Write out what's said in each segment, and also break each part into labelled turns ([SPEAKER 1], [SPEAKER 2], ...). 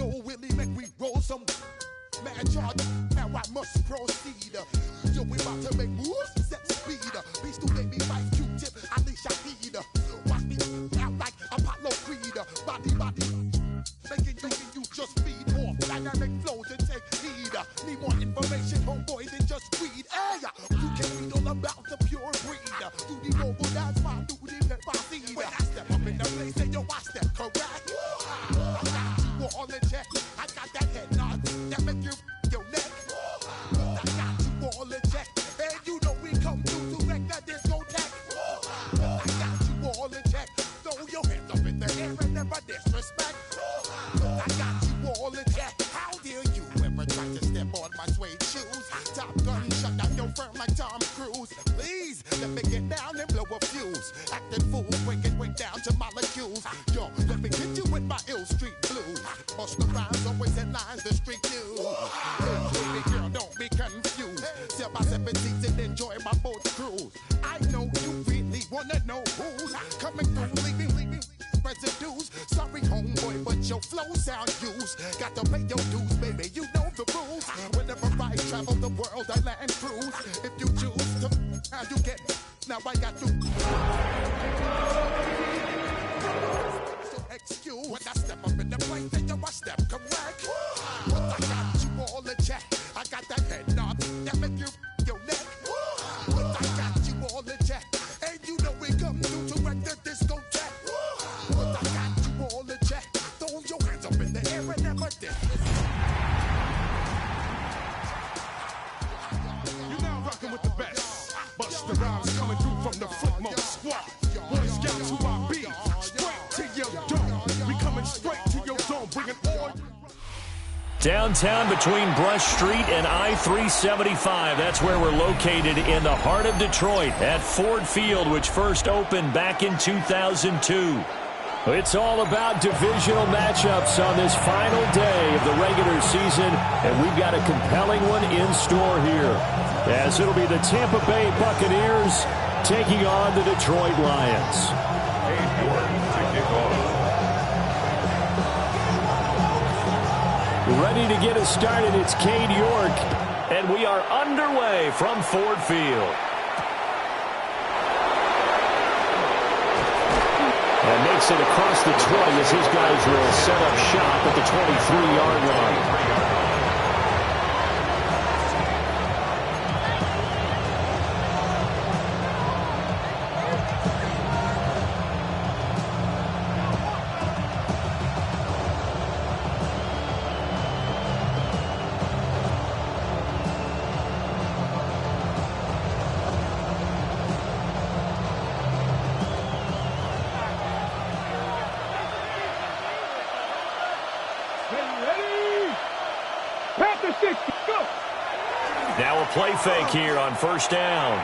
[SPEAKER 1] Yo, Willie, make we roll some man charge. Now I must proceed. Yo, we about to make moves, set speed. Beast who gave me life, Q-tip, Ali Shaheed. Watch me out like Apollo Creed. Body, making you just feed more dynamic flows and take heed. Need more information, homeboy, than just weed. Hey, you can read all about the pure breed. Do the noble dance, my duty, let my seed. When I step up in the place, say yo, I step correct. I got you all in check. I got that head nod that make you your neck. I got you all in check. And you know we come through to wreck that discotheque. I got you all in check. Throw your hands up in the air and never disrespect. I got you all in check. How dare you ever try to step on my suede shoes? Top Gun shut down your firm like Tom Cruise. Please let me get down and blow a fuse. Acting fool, breaking way down to molecules. Yo, let me hit you with my ill street blues. Bust the rhymes, always in lines, the street news. Hey, baby girl, don't be confused. Sell my 17s and enjoy my boat cruise. I know you really wanna know who's coming through, leaving residues. Sorry, homeboy, but your flow sound used. Got to pay your dues, baby, you know the rules. Whenever I travel the world, I land cruise. If you choose to, how you get, now I got to. So excuse when I step up in the place, then I step correct. But I got you all in check. I got that head nod that make you your neck. But I got you all in check. And you know we come through to wreck the discotheque. But I got you all in check. Throw your hands up in the air and never did. You're now rocking with the best. Busta Rhymes coming through from the footmost squad. Boy Scouts who I be. Straight to your dome. We coming straight to your dome. Bringing all.
[SPEAKER 2] Downtown between Brush Street and I-375. That's where we're located in the heart of Detroit at Ford Field, which first opened back in 2002. It's all about divisional matchups on this final day of the regular season, and we've got a compelling one in store here, as it'll be the Tampa Bay Buccaneers taking on the Detroit Lions.
[SPEAKER 3] Cade York to kick off.
[SPEAKER 2] Ready to get us started, it's Cade York, and we are underway from Ford Field. And makes it across the 20 as his guys will set up shop at the 23-yard line. Now a play fake here on first down.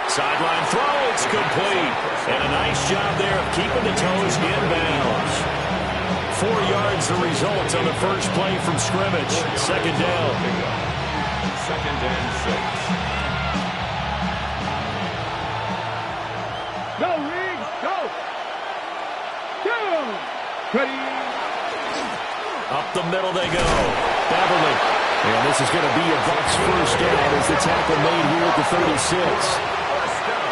[SPEAKER 2] Sideline throw, it's complete. And a nice job there of keeping the toes in bounds. 4 yards the result on the first play from scrimmage. Second down.
[SPEAKER 3] Second and 6.
[SPEAKER 4] Go, Reed, go. Down. Ready.
[SPEAKER 2] Up the middle they go. Beverly. And this is going to be a Bucs first down as the tackle made here at the 36.
[SPEAKER 3] First down.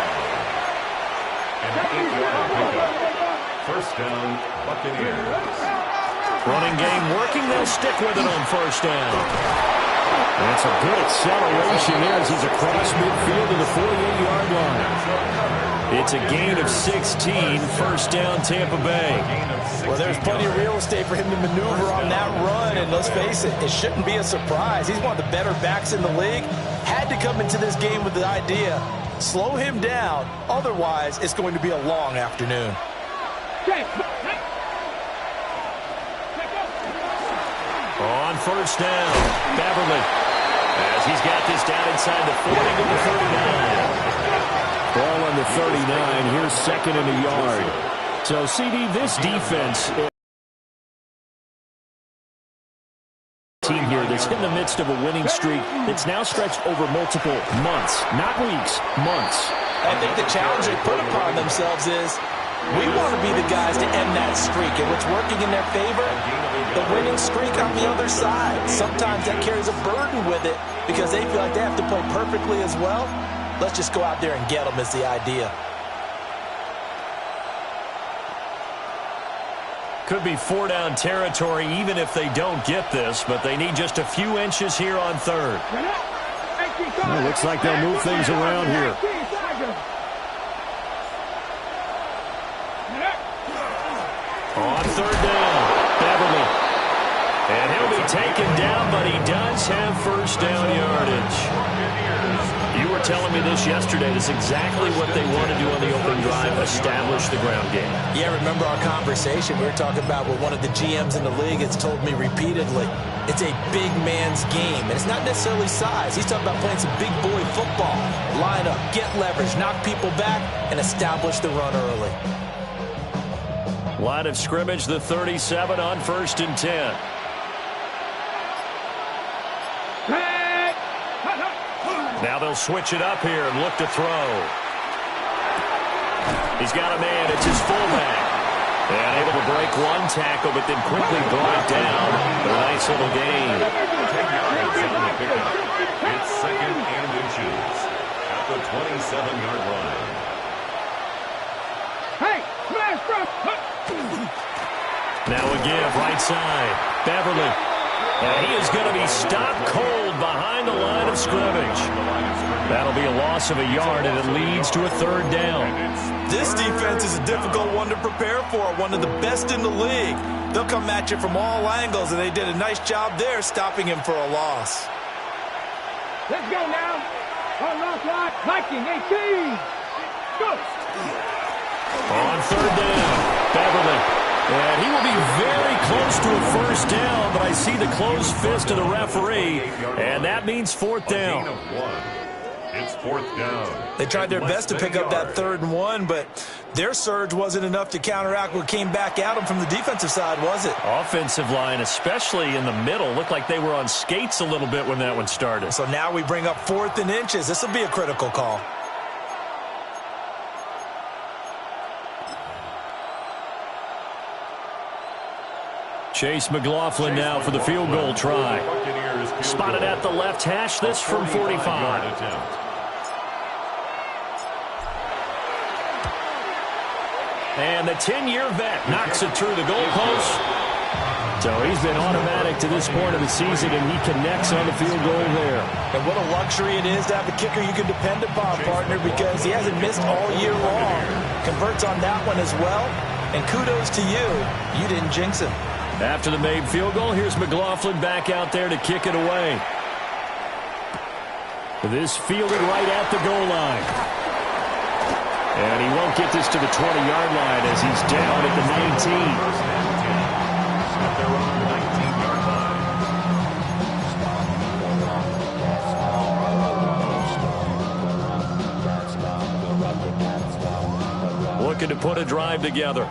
[SPEAKER 3] And an 8-yard pickup. First down, Buccaneers.
[SPEAKER 2] Running game working. They'll stick with it on first down. That's a good acceleration there as he's across midfield to the 48-yard line. It's a gain of 16, first down Tampa Bay.
[SPEAKER 5] Well, there's plenty of real estate for him to maneuver on that run, and let's face it, it shouldn't be a surprise. He's one of the better backs in the league. Had to come into this game with the idea, slow him down, otherwise it's going to be a long afternoon.
[SPEAKER 2] On first down, Beverly, as he's got this down inside the 40 to the 39. Ball on the 39. Here's second and a yard. So, CD, this defense team here that's in the midst of a winning streak that's now stretched over multiple months, not weeks, months.
[SPEAKER 5] I think the challenge they put upon themselves is We want to be the guys to end that streak, and what's working in their favor, the winning streak on the other side. Sometimes that carries a burden with it because they feel like they have to play perfectly as well. Let's just go out there and get them is the idea.
[SPEAKER 2] Could be 4-down territory even if they don't get this, but they need just a few inches here on third.
[SPEAKER 6] Well, looks like they'll move things around here.
[SPEAKER 2] On third down, Beverly. And he'll be taken down, but he does have first down yardage. You were telling me this yesterday. This is exactly what they want to do on the opening drive, establish the ground game.
[SPEAKER 5] Yeah, remember our conversation? We were talking about what one of the GMs in the league has told me repeatedly. It's a big man's game, and it's not necessarily size. He's talking about playing some big boy football. Line up, get leverage, knock people back, and establish the run early.
[SPEAKER 2] Line of scrimmage, the 37 on 1st and 10. Now they'll switch it up here and look to throw. He's got a man. It's his fullback. And able to break one tackle, but then quickly brought down. A nice little gain.
[SPEAKER 3] 10 yards on the pickup. It's 2nd and inches at the 27-yard line.
[SPEAKER 4] Hey, smash drop.
[SPEAKER 2] Now again, right side. Beverly. And he is going to be stopped cold behind the line of scrimmage. That'll be a loss of a yard, and it leads to a 3rd down.
[SPEAKER 5] This defense is a difficult one to prepare for, one of the best in the league. They'll come at you from all angles, and they did a nice job there stopping him for a loss.
[SPEAKER 4] Let's go now. On left line, Viking 18. Go.
[SPEAKER 2] On 3rd down, Beverly. And he will be very close to a first down, but I see the closed fist of the referee, and that means 4th down.
[SPEAKER 3] It's 4th down.
[SPEAKER 5] They tried their best to pick up that 3rd and 1, but their surge wasn't enough to counteract what came back at them from the defensive side, was it?
[SPEAKER 2] Offensive line, especially in the middle, looked like they were on skates a little bit when that one started.
[SPEAKER 5] So now we bring up 4th and inches. This will be a critical call.
[SPEAKER 2] Chase McLaughlin now for the field goal try. Spotted at the left hash, this from 45. And the 10-year vet knocks it through the goalpost. So he's been automatic to this point of the season, and he connects on the field goal there.
[SPEAKER 5] And what a luxury it is to have a kicker you can depend upon, partner, because he hasn't missed all year long. Converts on that one as well. And kudos to you. You didn't jinx him.
[SPEAKER 2] After the made field goal, here's McLaughlin back out there to kick it away. This fielded right at the goal line. And he won't get this to the 20-yard line as he's down at the 19.
[SPEAKER 3] At their own 19-yard
[SPEAKER 2] line. Looking to put a drive together.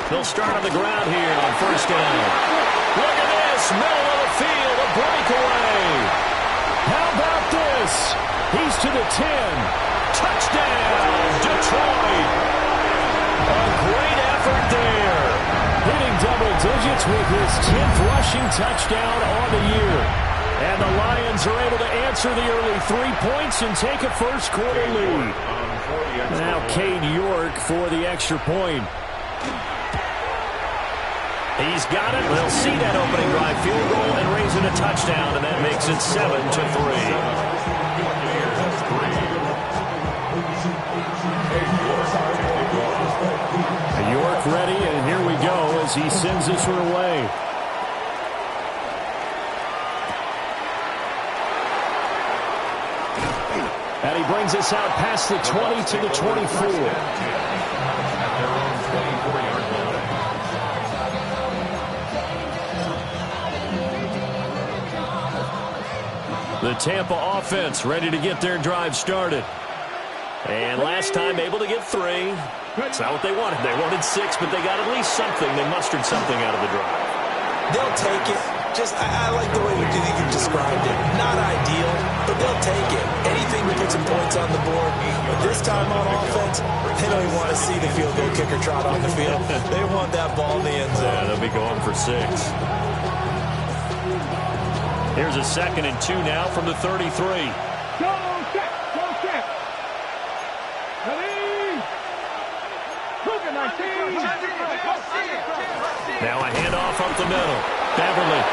[SPEAKER 2] They'll start on the ground here on 1st down. Look at this, middle of the field, a breakaway. How about this? He's to the 10. Touchdown, Detroit. A great effort there. Hitting double digits with his 10th rushing touchdown on the year. And the Lions are able to answer the early 3 points and take a first-quarter lead. Now Cade York for the extra point. He's got it. They'll see that opening drive field goal and raise it a touchdown, and that makes it 7-3. York ready, and here we go as he sends this one away. And he brings us out past the 20 to the 24. The Tampa offense ready to get their drive started. And last time able to get 3. That's not what they wanted. They wanted 6, but they got at least something. They mustered something out of the drive.
[SPEAKER 5] They'll take it. I like the way you described it. Not ideal, but they'll take it. Anything to put some points on the board. But this time on offense, they don't even want to see the field goal kicker trot on the field. They want that ball in the end zone.
[SPEAKER 2] Yeah, they'll be going for 6. Here's a 2nd and 2 now from the 33.
[SPEAKER 4] Go check. Ready. Cougar 19.
[SPEAKER 2] Now a handoff up the middle. Beverly.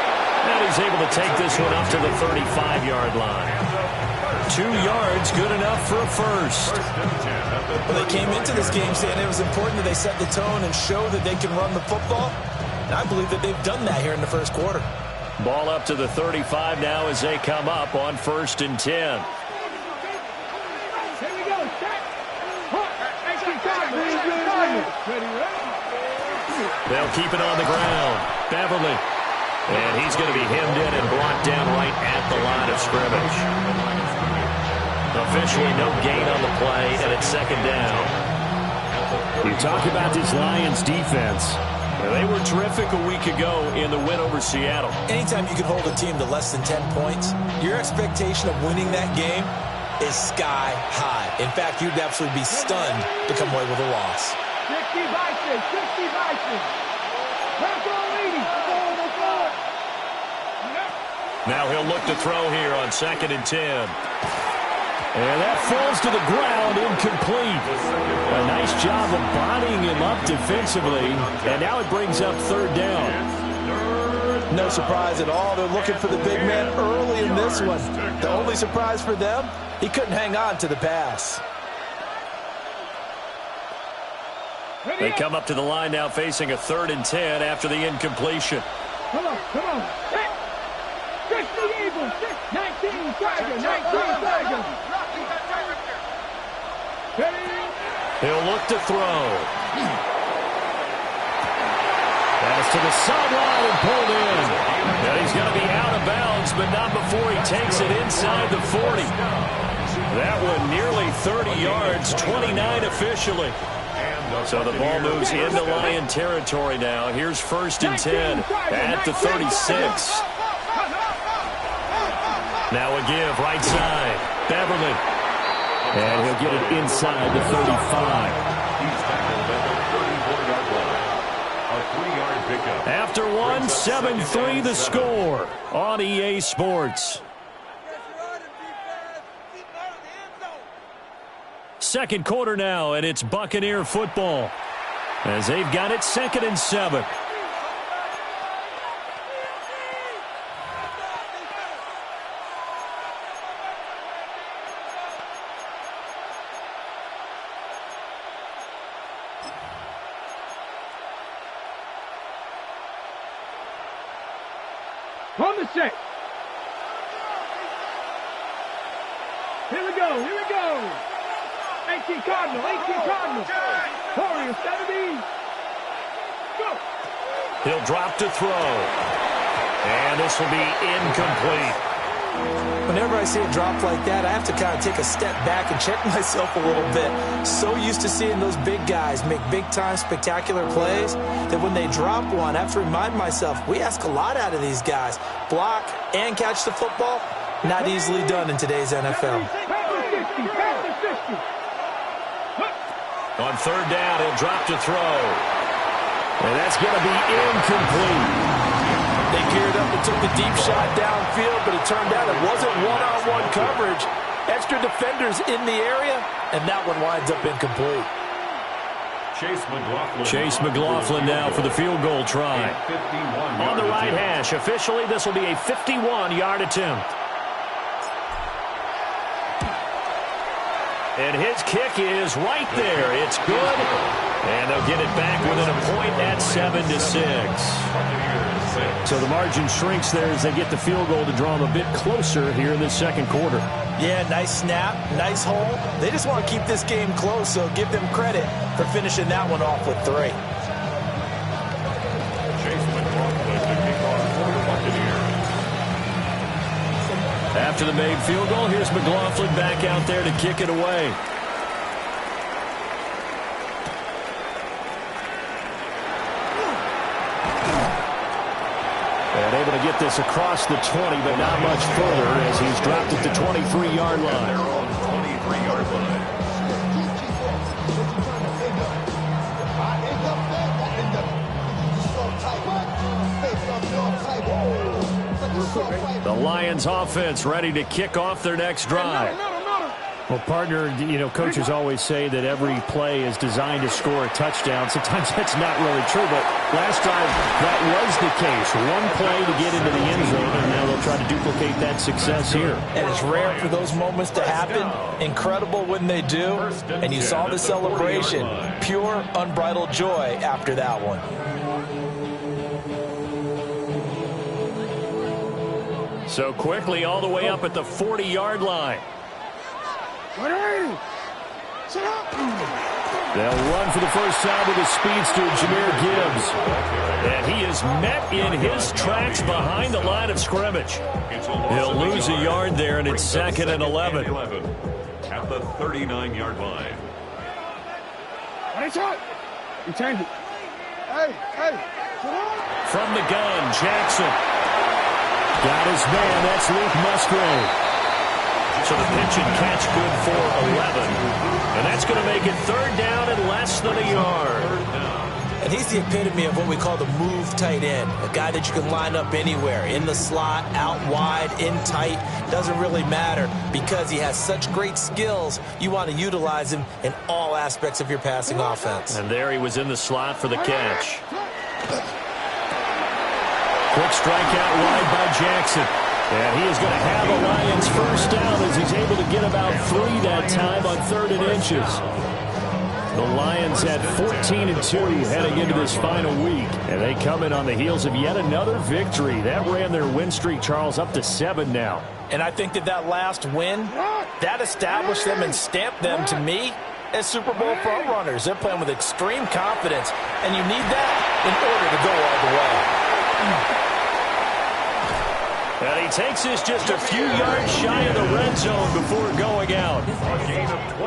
[SPEAKER 2] And he's able to take this one up to the 35-yard line. 2 yards, good enough for a first.
[SPEAKER 5] Well, they came into this game saying it was important that they set the tone and show that they can run the football. And I believe that they've done that here in the first quarter.
[SPEAKER 2] Ball up to the 35 now as they come up on 1st and 10.
[SPEAKER 4] Here we go. Check. Ready.
[SPEAKER 2] They'll keep it on the ground. Beverly. And he's going to be hemmed in and brought down right at the line of scrimmage. Officially no gain on the play, and it's 2nd down.
[SPEAKER 6] You talk about this Lions defense.
[SPEAKER 2] They were terrific a week ago in the win over Seattle.
[SPEAKER 5] Anytime you can hold a team to less than 10 points, your expectation of winning that game is sky high. In fact, you'd absolutely be stunned to come away with a loss.
[SPEAKER 4] 60 Vikings.
[SPEAKER 2] Now he'll look to throw here on 2nd and 10. And that falls to the ground, incomplete. A nice job of bodying him up defensively. And now it brings up 3rd down.
[SPEAKER 5] No surprise at all. They're looking for the big man early in this one. The only surprise for them, he couldn't hang on to the pass.
[SPEAKER 2] They come up to the line now facing a 3rd and 10 after the incompletion.
[SPEAKER 4] Come on. 60 Eagles, 19 Tigers.
[SPEAKER 2] He'll look to throw. Pass to the sideline and pulled in. And he's going to be out of bounds, but not before he takes it inside the 40. That one nearly 30 yards, 29 officially. So the ball moves into Lion territory now. Here's 1st and 10 at the 36. Now a give, right side. Beverly. And he'll get it inside the 35.
[SPEAKER 3] He's tackled at the 34-yard line. A 3-yard pickup.
[SPEAKER 2] After one, 7-3 the score on EA Sports. Second quarter now, and it's Buccaneer football as they've got it 2nd and 7.
[SPEAKER 4] On the set. Here we go. 18 Cardinal. Warriors 70. Go.
[SPEAKER 2] He'll drop to throw. And this will be incomplete.
[SPEAKER 5] Whenever I see a drop like that, I have to kind of take a step back and check myself a little bit. So used to seeing those big guys make big-time spectacular plays that when they drop one, I have to remind myself, we ask a lot out of these guys. Block and catch the football, not easily done in today's NFL.
[SPEAKER 2] On 3rd down, he'll drop to throw. And that's going to be incomplete.
[SPEAKER 5] They geared up and took the deep shot downfield, but it turned out it wasn't one-on-one coverage. Extra defenders in the area, and that one winds up incomplete.
[SPEAKER 2] Chase McLaughlin now for the field goal try. On the right hash. Officially, this will be a 51-yard attempt. And his kick is right there. It's good. And they'll get it back within a point at 7-6. So the margin shrinks there as they get the field goal to draw them a bit closer here in this second quarter.
[SPEAKER 5] Yeah, nice snap, nice hole. They just want to keep this game close, so give them credit for finishing that one off with 3.
[SPEAKER 2] After the made field goal, here's McLaughlin back out there to kick it away. And able to get get this across the 20, but not much further as he's dropped it to 23-yard line.
[SPEAKER 3] They're on 23-yard line.
[SPEAKER 2] The Lions offense ready to kick off their next drive. Well, partner, you know, coaches always say that every play is designed to score a touchdown. Sometimes that's not really true, but last time that was the case. One play to get into the end zone, and now they'll try to duplicate that success here.
[SPEAKER 5] And it's rare for those moments to happen. Incredible when they do. And you saw the celebration. Pure, unbridled joy after that one.
[SPEAKER 2] So quickly all the way up at the 40-yard line. They'll run for the first time with the speedster, Jahmyr Gibbs. And he is met in his tracks behind the line of scrimmage. He'll lose a yard there, and it's 2nd and 11.
[SPEAKER 3] At the 39-yard line.
[SPEAKER 4] You change it.
[SPEAKER 2] From the gun, Jackson. Got his man. That's Luke Musgrave. So the pitch and catch good for 11. And that's going to make it 3rd down and less than a yard.
[SPEAKER 5] And he's the epitome of what we call the move tight end. A guy that you can line up anywhere. In the slot, out wide, in tight. Doesn't really matter because he has such great skills. You want to utilize him in all aspects of your passing offense.
[SPEAKER 2] And there he was in the slot for the catch. Quick strike out wide by Jackson. And he is going to have a Lions first down as he's able to get about 3 that time on 3rd and inches. The Lions at 14-2 heading into this final week. And they come in on the heels of yet another victory. That ran their win streak, Charles, up to 7 now.
[SPEAKER 5] And I think that last win, that established them and stamped them, to me, as Super Bowl front runners. They're playing with extreme confidence. And you need that in order to go all the way.
[SPEAKER 2] And he takes this just a few yards shy of the red zone before going out.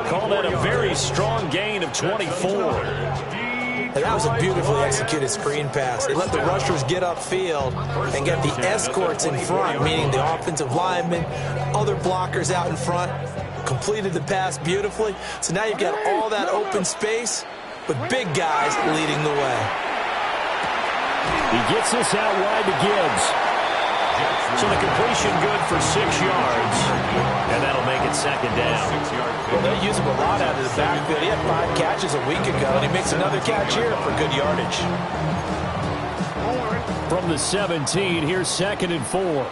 [SPEAKER 2] Call that a very strong gain of 24.
[SPEAKER 5] And that was a beautifully executed screen pass. They let the rushers get upfield and get the escorts in front, meaning the offensive linemen, other blockers out in front, completed the pass beautifully. So now you've got all that open space with big guys leading the way.
[SPEAKER 2] He gets this out wide to Gibbs. So the completion good for 6 yards, and that'll make it 2nd down.
[SPEAKER 5] Well, they use him a lot out of the backfield. He had 5 catches a week ago, and he makes another catch here for good yardage.
[SPEAKER 2] From the 17, here's 2nd and 4.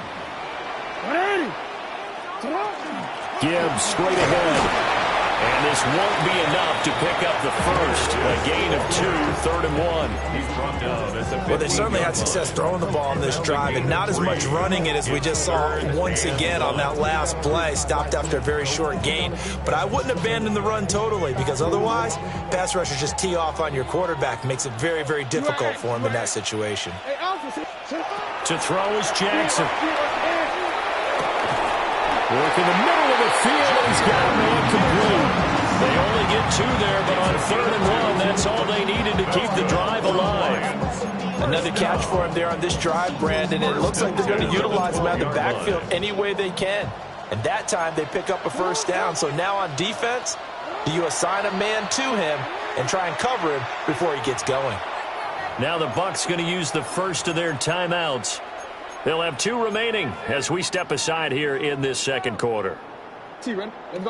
[SPEAKER 2] Gibbs straight ahead. And this won't be enough to pick up the first. A gain of 2, 3rd and 1.
[SPEAKER 3] He's brought down.
[SPEAKER 5] Well, they certainly had success throwing the ball on this drive, and not as much running it as we just saw once again on that last play. Stopped after a very short gain. But I wouldn't abandon the run totally, because otherwise, pass rushers just tee off on your quarterback. Makes it very, very difficult for him in that situation.
[SPEAKER 2] To throw is Jackson. Work in the middle of the field, and he's got a man complete. They only get 2 there, but on 3rd and 1, that's all they needed to keep the drive alive.
[SPEAKER 5] Another catch for him there on this drive, Brandon, and it looks like they're going to utilize him out of the backfield any way they can. And that time, they pick up a first down. So now on defense, do you assign a man to him and try and cover him before he gets going?
[SPEAKER 2] Now the Bucs going to use the first of their timeouts. They'll have 2 remaining as we step aside here in this 2nd quarter.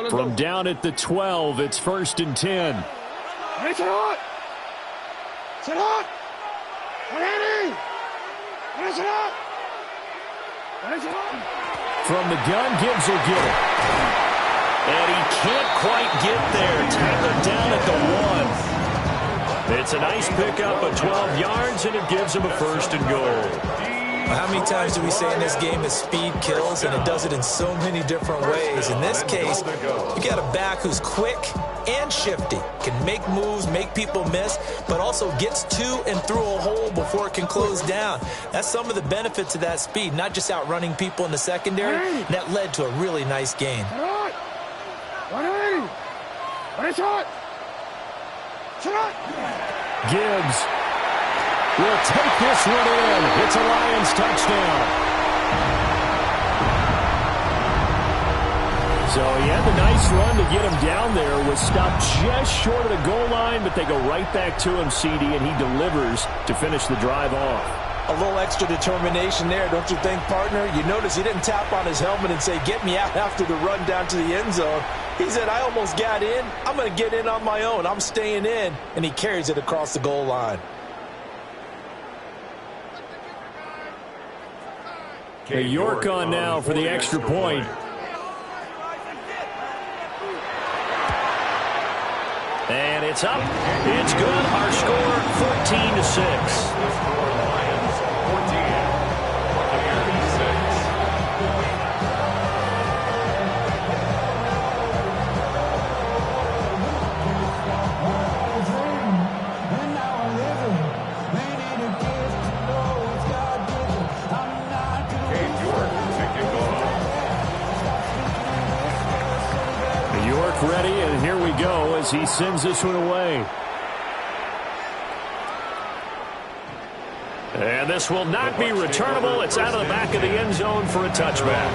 [SPEAKER 2] From down at the 12, it's 1st and 10. From the gun, Gibbs will get it. And he can't quite get there. Tackled down at the 1. It's a nice pickup of 12 yards, and it gives him a 1st and goal.
[SPEAKER 5] How many times do we say in this game that speed kills, and it does it in so many different ways? In this case, you got a back who's quick and shifty, can make moves, make people miss, but also gets to and through a hole before it can close down. That's some of the benefits of that speed, not just outrunning people in the secondary. And that led to a really nice gain.
[SPEAKER 2] Gibbs will take this one in. It's a Lions touchdown. So he had the nice run to get him down there, was stopped just short of the goal line, but they go right back to him, CD, and he delivers to finish the drive off.
[SPEAKER 5] A little extra determination there, don't you think, partner? You notice he didn't tap on his helmet and say, get me out after the run down to the end zone. He said, I almost got in. I'm going to get in on my own. I'm staying in. And he carries it across the goal line.
[SPEAKER 2] York on now for the extra point. And it's up. It's good. Our score, 14-6. Ready, and here we go as he sends this one away. And this will not be returnable. It's out of the back of the end zone for a touchback.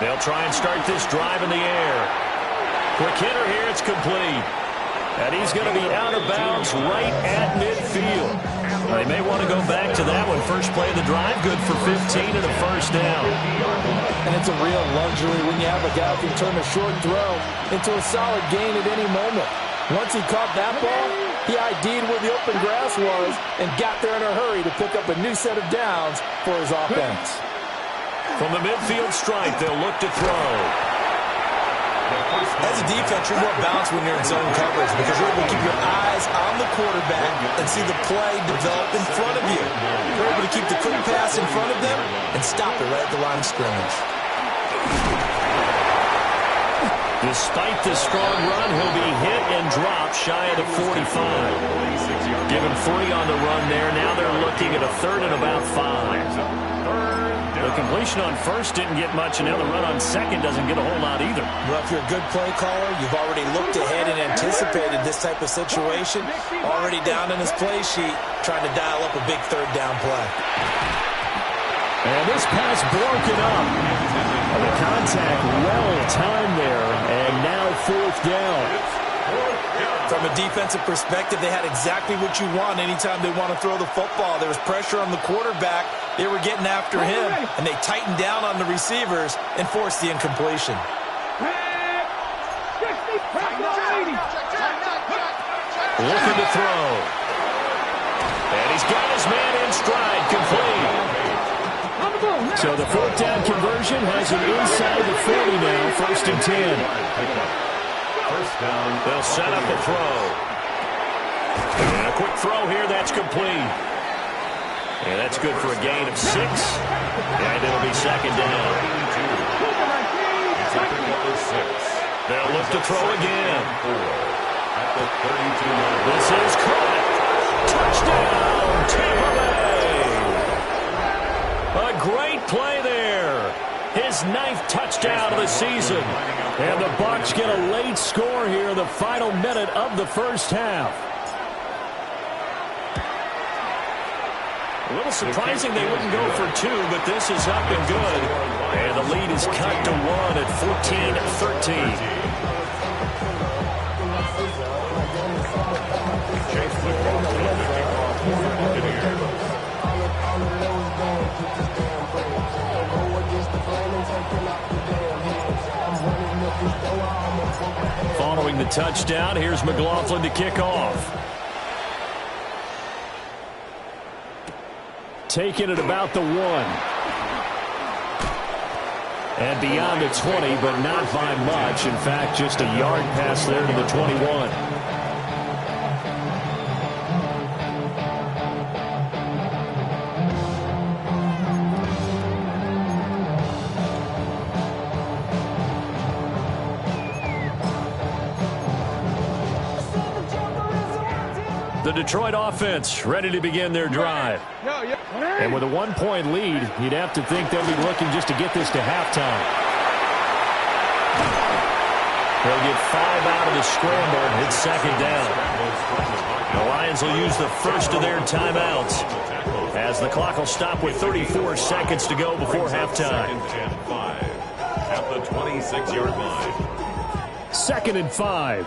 [SPEAKER 2] They'll try and start this drive in the air. Quick hitter here, it's complete. And he's going to be out of bounds right at midfield. They may want to go back to that one. First play of the drive, good for 15 and a first down.
[SPEAKER 5] And it's a real luxury when you have a guy who can turn a short throw into a solid gain at any moment. Once he caught that ball, he ID'd where the open grass was and got there in a hurry to pick up a new set of downs for his offense.
[SPEAKER 2] From the midfield stripe, they'll look to throw.
[SPEAKER 5] As a defense, you're more balanced when you're in zone coverage because you're able to keep your eyes on the quarterback and see the play develop in front of you. You're able to keep the quick pass in front of them and stop it right at the line of scrimmage.
[SPEAKER 2] Despite the strong run, he'll be hit and dropped shy of the 45. Given 3 on the run there. Now they're looking at a third and about 5. The completion on first didn't get much, and now the run on second doesn't get a whole lot either.
[SPEAKER 5] Well, if you're a good play caller, you've already looked ahead and anticipated this type of situation. Already down in his play sheet, trying to dial up a big third down play.
[SPEAKER 2] And this pass broken up. The contact well timed there, and now fourth down.
[SPEAKER 5] From a defensive perspective, they had exactly what you want anytime they want to throw the football. There was pressure on the quarterback. They were getting after him, and they tightened down on the receivers and forced the incompletion.
[SPEAKER 2] Looking to throw. And he's got his man in stride, complete. So the fourth down conversion has him inside the 40 now, first and 10.
[SPEAKER 3] First down.
[SPEAKER 2] They'll set up a throw. And a quick throw here, that's complete. And that's good for a gain of 6. And it'll be second down. They'll look to throw again.
[SPEAKER 3] At the 32.
[SPEAKER 2] This is caught. Touchdown, Tampa Bay. A great play there. His 9th touchdown of the season. And the Bucs get a late score here in the final minute of the first half. A little surprising they wouldn't go for 2, but this is up and good. And the lead is cut to 1 at 14-13. Following the touchdown, here's McLaughlin to kick off. Taking it about the 1. And beyond the 20, but not by much. In fact, just a yard pass there to the 21. The Detroit offense ready to begin their drive. And with a 1-point lead, you'd have to think they'll be looking just to get this to halftime. They'll get 5 out of the scramble. It's second down. The Lions will use the first of their timeouts as the clock will stop with 34 seconds to go before halftime.
[SPEAKER 3] Second and 5 at the 26-yard line.
[SPEAKER 2] 2nd and 5.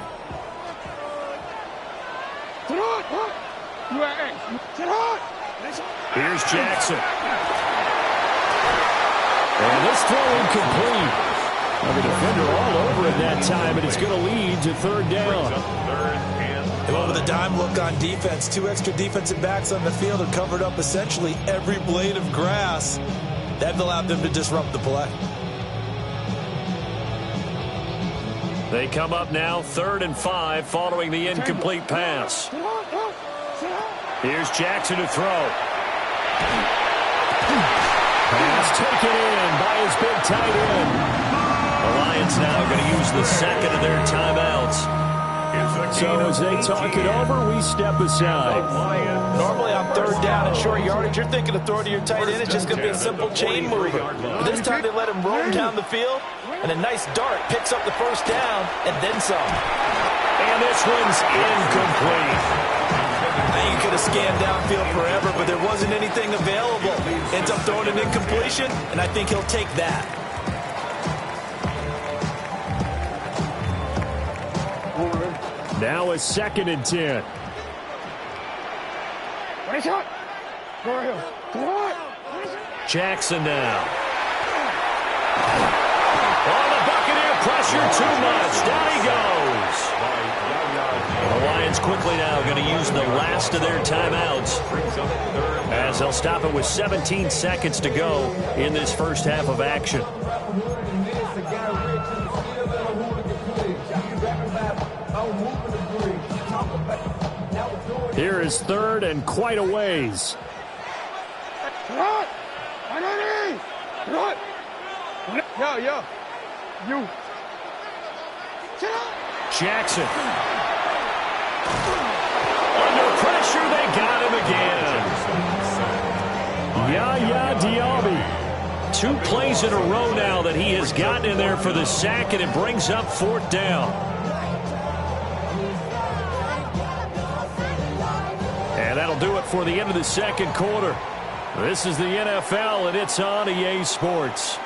[SPEAKER 2] Here's Jackson. And this throw incomplete. Well, the defender all over it that time, and it's going to lead to 3rd down.
[SPEAKER 5] They went with a dime look on defense. 2 extra defensive backs on the field and covered up essentially every blade of grass. That allowed them to disrupt the play.
[SPEAKER 2] They come up now 3rd and 5 following the incomplete pass. Here's Jackson to throw. Pass taken in by his big tight end. The Lions now going to use the second of their timeouts. So as they talk it over, we step aside.
[SPEAKER 5] Normally on 3rd down and short yardage, you're thinking of throwing to your tight end. It's just going to be a simple chain mover. But this time they let him roam down the field, and a nice dart picks up the 1st down and then some.
[SPEAKER 2] And this one's incomplete.
[SPEAKER 5] You could have scanned downfield forever, but there wasn't anything available. Ends up throwing an incompletion, and I think he'll take that.
[SPEAKER 2] Now a 2nd and 10. Jackson now. Oh, the Buccaneer pressure too much. Down he goes. The Lions quickly now going to use the last of their timeouts as they'll stop it with 17 seconds to go in this first half of action. Here is 3rd and quite a ways. Jackson. Under pressure, they got him again. Yaya Diaby. 2 plays in a row now that he has gotten in there for the sack, and it brings up 4th down. And that'll do it for the end of the 2nd quarter. This is the NFL, and it's on EA Sports.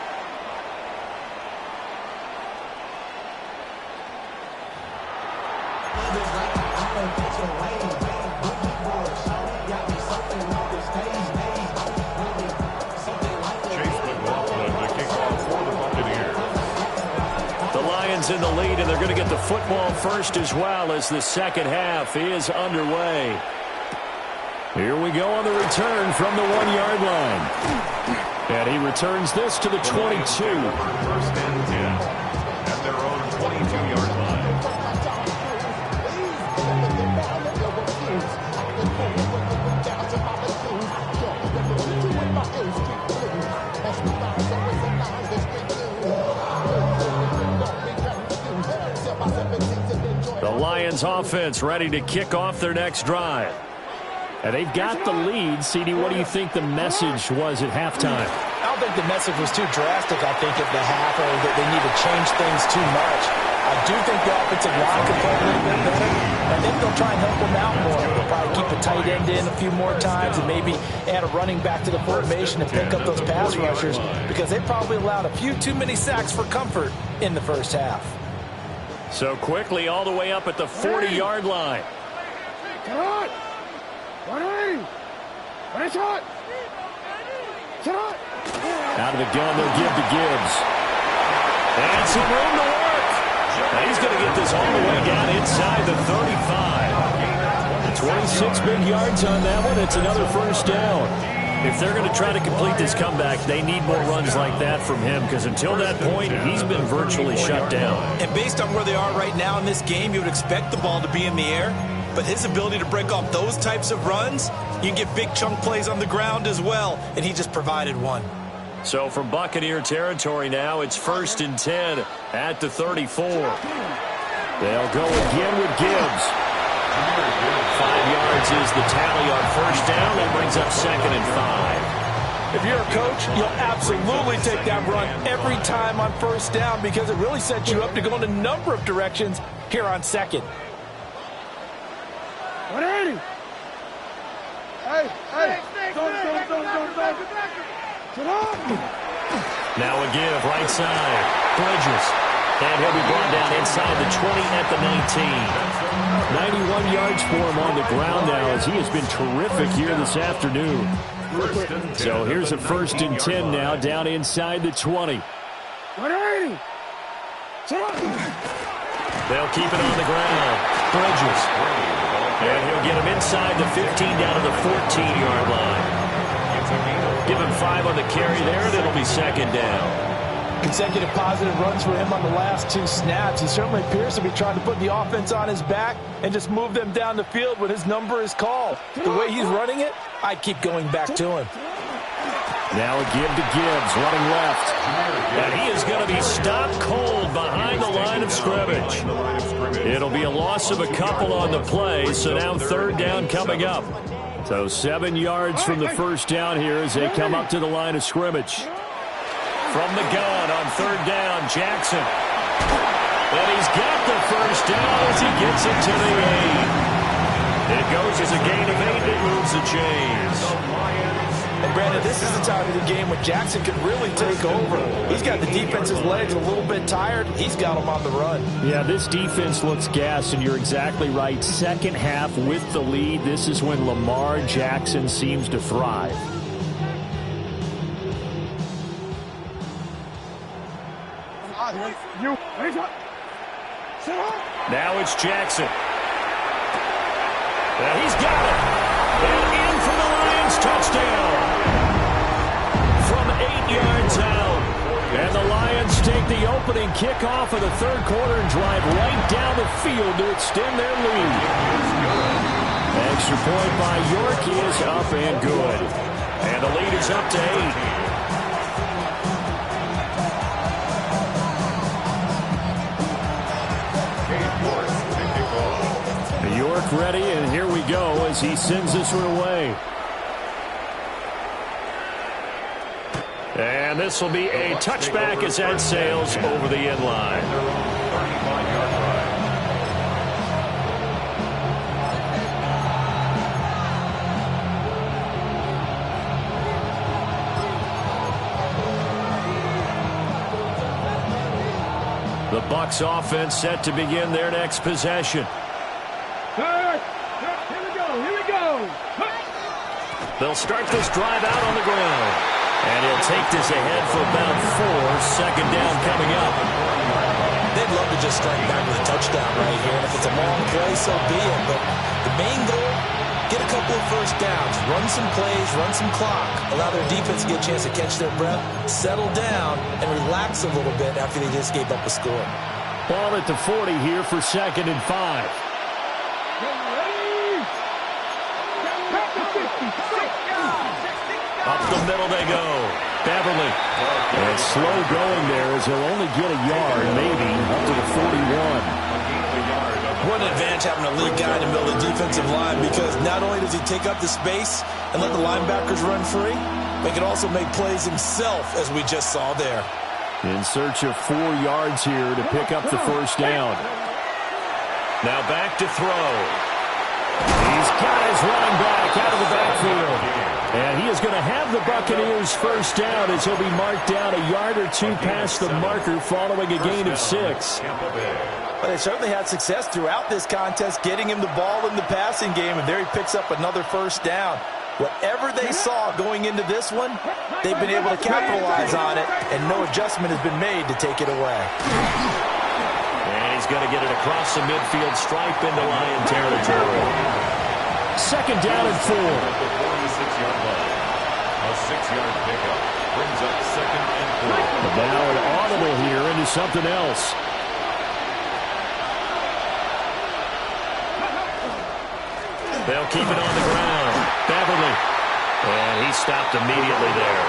[SPEAKER 2] In the lead, and they're going to get the football first as well as the second half is underway. Here we go on the return from the 1-yard line. And he returns this to the 22.
[SPEAKER 3] 1st and 10 at their own 22-yard line.
[SPEAKER 2] The Lions offense ready to kick off their next drive. And they've got the lead. CD, what do you think the message was at halftime?
[SPEAKER 5] I don't think the message was too drastic, I think, at the half, or that they need to change things too much. I do think the offensive line can play a little bit better. I think they'll try and help them out more. They'll probably keep the tight end in a few more times and maybe add a running back to the formation and pick up those pass rushers, because they probably allowed a few too many sacks for comfort in the first half.
[SPEAKER 2] So quickly all the way up at the 40-yard line. Out of the gun, they'll give to Gibbs. And some room to work. Now he's going to get this all the way down inside the 35. 26 big yards on that one. It's another first down. If they're going to try to complete this comeback, they need more runs like that from him, because until that point, he's been virtually shut down.
[SPEAKER 5] And based on where they are right now in this game, you would expect the ball to be in the air. But his ability to break off those types of runs, you can get big chunk plays on the ground as well, and he just provided one.
[SPEAKER 2] So from Buccaneer territory now, it's 1st and 10 at the 34. They'll go again with Gibbs. 5 yards is the tally on first down. That brings up 2nd and 5.
[SPEAKER 5] If you're a coach, you'll absolutely take that run every time on first down because it really sets you up to go in a number of directions here on 2nd.
[SPEAKER 4] 180. Hey.
[SPEAKER 2] Now a give, right side. Bridges. And he'll be brought down inside the 20 at the 19. 91 yards for him on the ground now as he has been terrific here this afternoon. So here's a 1st and 10 now down inside the 20.
[SPEAKER 4] 180.
[SPEAKER 2] They'll keep it on the ground. Bridges. And he'll get him inside the 15 down to the 14-yard line. Give him 5 on the carry there, and it'll be 2nd down.
[SPEAKER 5] Consecutive positive runs for him on the last 2 snaps. He certainly appears to be trying to put the offense on his back and just move them down the field when his number is called. The way he's running it, I keep going back to him.
[SPEAKER 2] Now a give to Gibbs, running left. And he is going to be stopped cold behind the line of scrimmage. It'll be a loss of a couple on the play, so now 3rd down coming up. So 7 yards from the first down here as they come up to the line of scrimmage. From the gun on 3rd down, Jackson. And he's got the first down as he gets it to the 8. It goes as a gain of 8 that moves the chains.
[SPEAKER 5] And Brandon, this is the time of the game when Jackson could really take over. He's got the defense's legs a little bit tired. He's got them on the run.
[SPEAKER 2] Yeah, this defense looks gassed, and you're exactly right. Second half with the lead, this is when Lamar Jackson seems to thrive. Now it's Jackson. And he's got it. And in for the Lions touchdown. From 8 yards out. And the Lions take the opening kickoff of the 3rd quarter and drive right down the field to extend their lead. Extra point by York is up and good. And the lead is up to 8. York ready, and here we go as he sends this one away. And this will be a touchback as that sails over the end line. The Bucs offense set to begin their next possession.
[SPEAKER 4] Here we go.
[SPEAKER 2] They'll start this drive out on the ground. And he'll take this ahead for about 4. 2nd down coming up.
[SPEAKER 5] They'd love to just strike back with a touchdown right here. And if it's a long play, so be it. But the main goal, get a couple of first downs. Run some plays, run some clock. Allow their defense to get a chance to catch their breath, settle down, and relax a little bit after they just gave up a score.
[SPEAKER 2] Ball at the 40 here for 2nd and 5. Up the middle they go. Beverly. And slow going there as he'll only get a yard, maybe, up to the 41.
[SPEAKER 5] What an advantage having a lead guy in the middle of the defensive line, because not only does he take up the space and let the linebackers run free, but he can also make plays himself, as we just saw there.
[SPEAKER 2] In search of 4 yards here to pick up the first down. Now back to throw. He's got his running back out of the backfield. And he is going to have the Buccaneers first down as he'll be marked down a yard or 2 past the marker following a gain of 6.
[SPEAKER 5] But they certainly had success throughout this contest getting him the ball in the passing game, and there he picks up another first down. Whatever they saw going into this one, they've been able to capitalize on it, and no adjustment has been made to take it away.
[SPEAKER 2] And he's going to get it across the midfield stripe into Lion territory. 2nd down and 4.
[SPEAKER 3] 46-yard line. A 6-yard pickup brings up 2nd and 4.
[SPEAKER 2] But now an audible here into something else. They'll keep it on the ground. Beverly. And he stopped immediately there.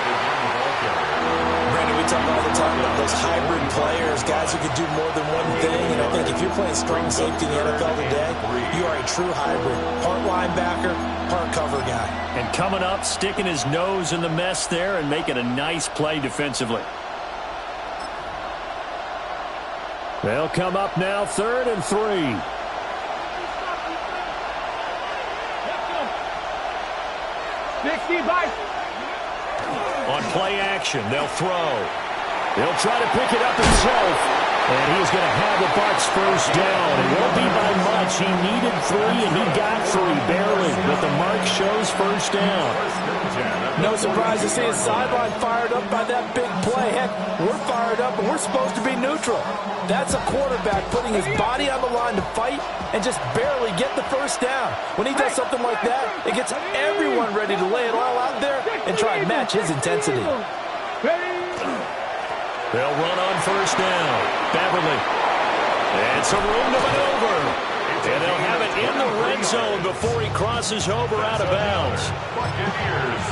[SPEAKER 5] Brandon, we talk all the time about those hybrid players, guys who can do more than one thing. And I think if if you're playing strong safety in the NFL today, you are a true hybrid. Part linebacker, part cover guy.
[SPEAKER 2] And coming up, sticking his nose in the mess there and making a nice play defensively. They'll come up now, 3rd and 3. On play action, they'll throw. He'll try to pick it up himself. And he's going to have the Bucs first down. It won't be by much. He needed 3, and he got 3, barely. But the mark shows first down.
[SPEAKER 5] No surprise to see his sideline fired up by that big play. Heck, we're fired up, and we're supposed to be neutral. That's a quarterback putting his body on the line to fight and just barely get the first down. When he does something like that, it gets everyone ready to lay it all out there and try and match his intensity.
[SPEAKER 2] They'll run on first down. Beverly. And some room to maneuver. And they'll have it in the red zone before he crosses over out of bounds.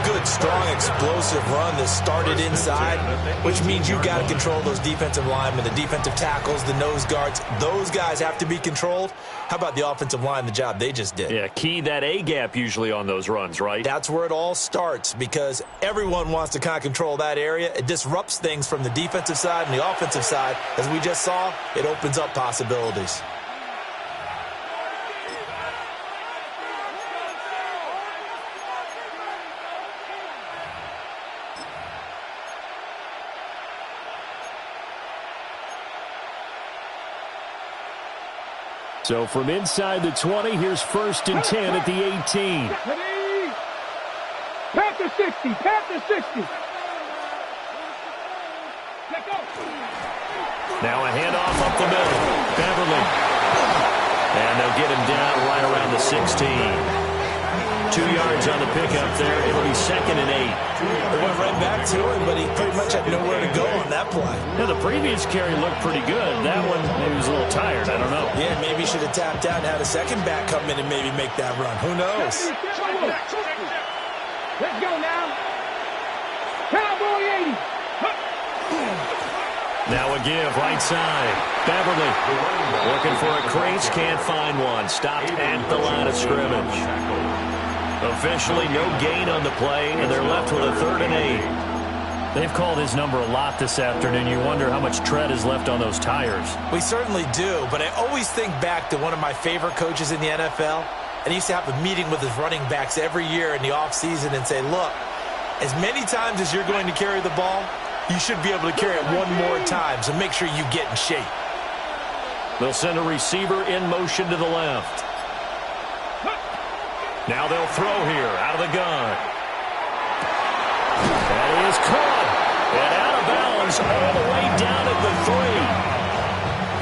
[SPEAKER 5] Good, strong, explosive run that started inside, which means you've got to control those defensive linemen, the defensive tackles, the nose guards. Those guys have to be controlled. How about the offensive line, the job they just did?
[SPEAKER 2] Yeah, key that A-gap usually on those runs, right?
[SPEAKER 5] That's where it all starts because everyone wants to kind of control that area. It disrupts things from the defensive side and the offensive side. As we just saw, it opens up possibilities.
[SPEAKER 2] So from inside the 20, here's 1st and 10 at the 18.
[SPEAKER 4] Panther 60, Panther 60.
[SPEAKER 2] Now a handoff up the middle. Beverly. And they'll get him down right around the 16. 2 yards on the pickup there. It'll be 2nd and 8.
[SPEAKER 5] They went right back to him, but he pretty much had nowhere to go on that play.
[SPEAKER 2] Now, the previous carry looked pretty good. That one, maybe was a little tired. I don't know.
[SPEAKER 5] Yeah, maybe he should have tapped out and had a second back come in and maybe make that run. Who knows?
[SPEAKER 4] Let's go now. Cowboy 80.
[SPEAKER 2] Now a give, right side. Beverly looking for a crease, can't find one. Stopped at the line of scrimmage. Officially no gain on the play, and they're left with a 3rd and 8. They've called his number a lot this afternoon. You wonder how much tread is left on those tires.
[SPEAKER 5] We certainly do, but I always think back to one of my favorite coaches in the NFL, and he used to have a meeting with his running backs every year in the offseason and say, look, as many times as you're going to carry the ball, you should be able to carry it one more time, so make sure you get in shape.
[SPEAKER 2] They'll send a receiver in motion to the left. Now they'll throw here out of the gun. That is caught. And out of bounds all the way down at the 3.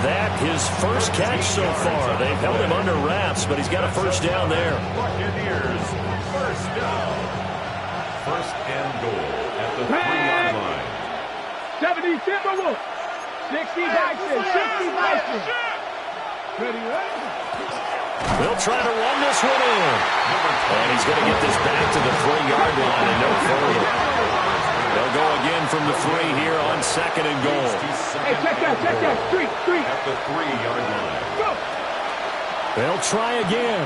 [SPEAKER 2] That his first catch so far. They've held him under wraps, but he's got a first down there.
[SPEAKER 3] Buccaneers, first down. 1st and goal at the 3-yard line.
[SPEAKER 4] 70 Timberwolves. 60 Bison. 60 Bison. Ready, right?
[SPEAKER 2] They'll try to run this one in. And he's going to get this back to the 3-yard line and no further. They'll go again from the 3 here on 2nd and goal.
[SPEAKER 4] Hey, check that. Street.
[SPEAKER 3] At the 3-yard line.
[SPEAKER 4] Go.
[SPEAKER 2] They'll try again.